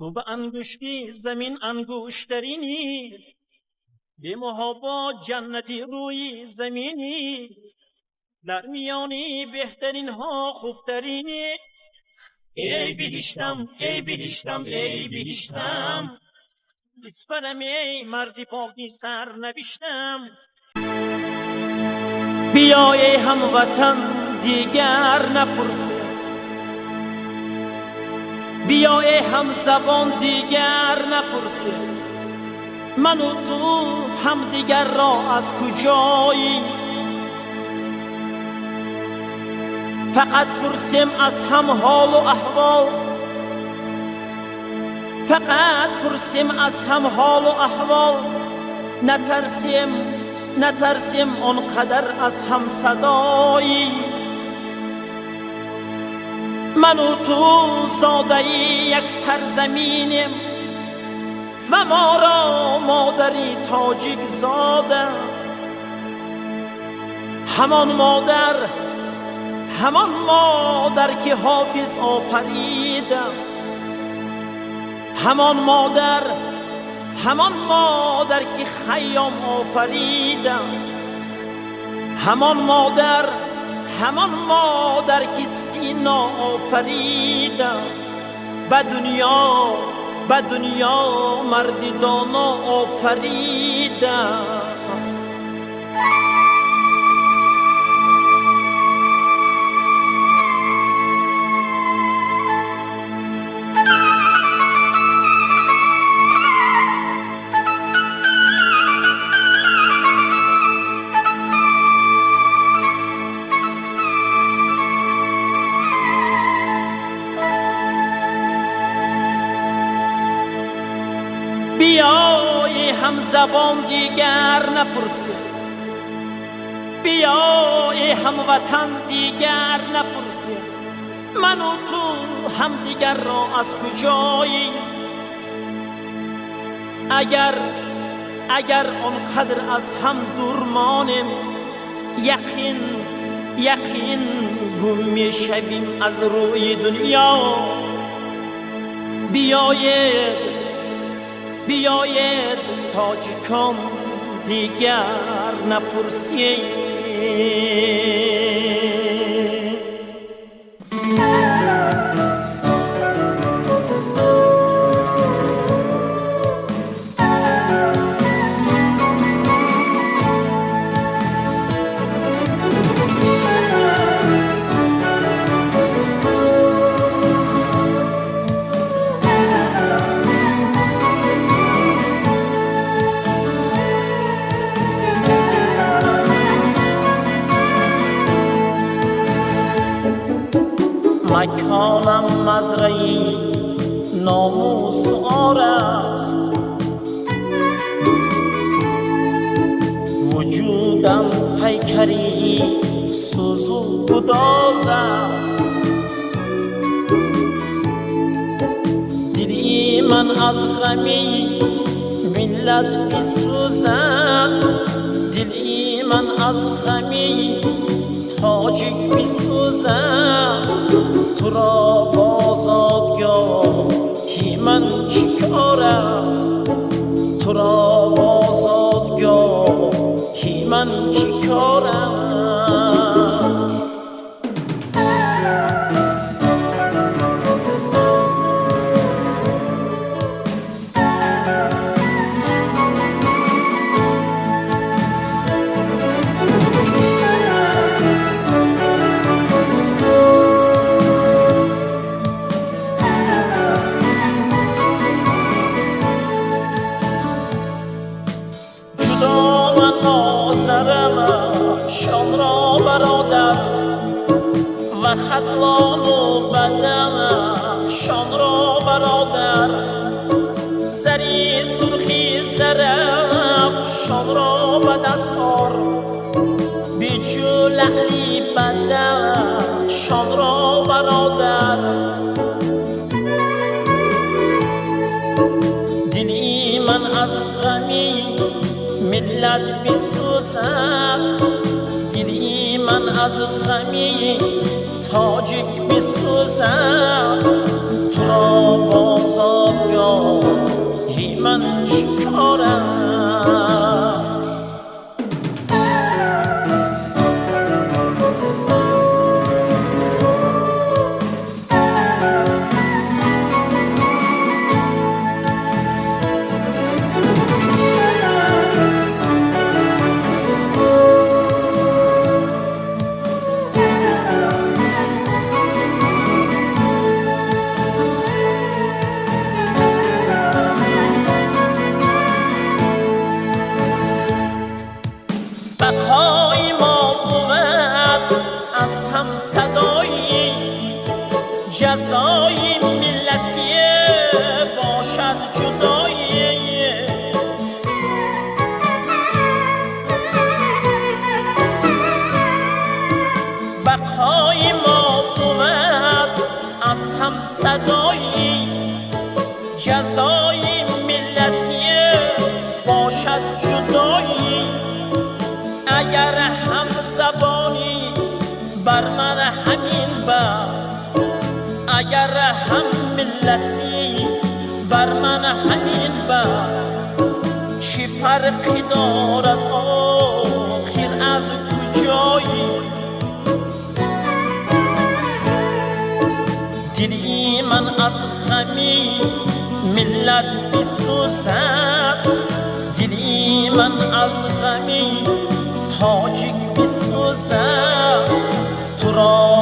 تو به انگشتی زمین انگشترینی، به محابا جنتی روی زمینی، در میانی بهترین ها خوبترینی. ای بیدیشتم ای بیدیشتم ای بیدیشتم، بسپرم ای مرزی پاکی سر نبیشتم. بیا ای هموطن دیگر نپرسه، بیا ای هم زبان دیگر نپرسه، من و تو هم دیگر را از کجایی. فقط پرسیم از هم حال و احوال، فقط پرسیم از هم حال و احوال، نترسیم آنقدر از هم صدایی. من و تو زاده یک سرزمینیم و ما را مادری تاجیک زاده، همان مادر که حافظ آفریده، همان مادر که خیام آفریده است، همان مادر که سینا آفریده. به دنیا مردی دانا آفریده است. بیای هم زبان دیگر نپرسه، بیای هم وطن دیگر نپرسه، من و تو هم دیگر را از کجایی. اگر آنقدر از هم دور مانیم، یقین گم میشویم از روی دنیا. بیاید تاجیکان دیگر نپرسید. مکانم مزرعی ناموس آر است، وجودم پیکری سوز و گداز است. دلی من از غمی ملت میسوزد، دلی من از غمی تاجیک میسوزد. تو را بازادگاهی من چیکار است، تو را بازادگاهی من چیکار است. شام را برادر و خطلان و بدم، شام را برادر زری سرخی زرف، شام را به دستار بیجو لعلی بدم، شام را برادر. دلی من از غمی ملت بسوزد، دلی من از غمی تاجیک بسوزد. تو را بازادگاه جزای ملتی باشد جدایی. اگر هم زبانی بر من همین بس، اگر هم ملتی بر من همین بس. چی فرقی دارد آخر از کجایی؟ دلی من از غمی ملت بسوزد، دلی من از غمی تاجیک بسوزد. تو را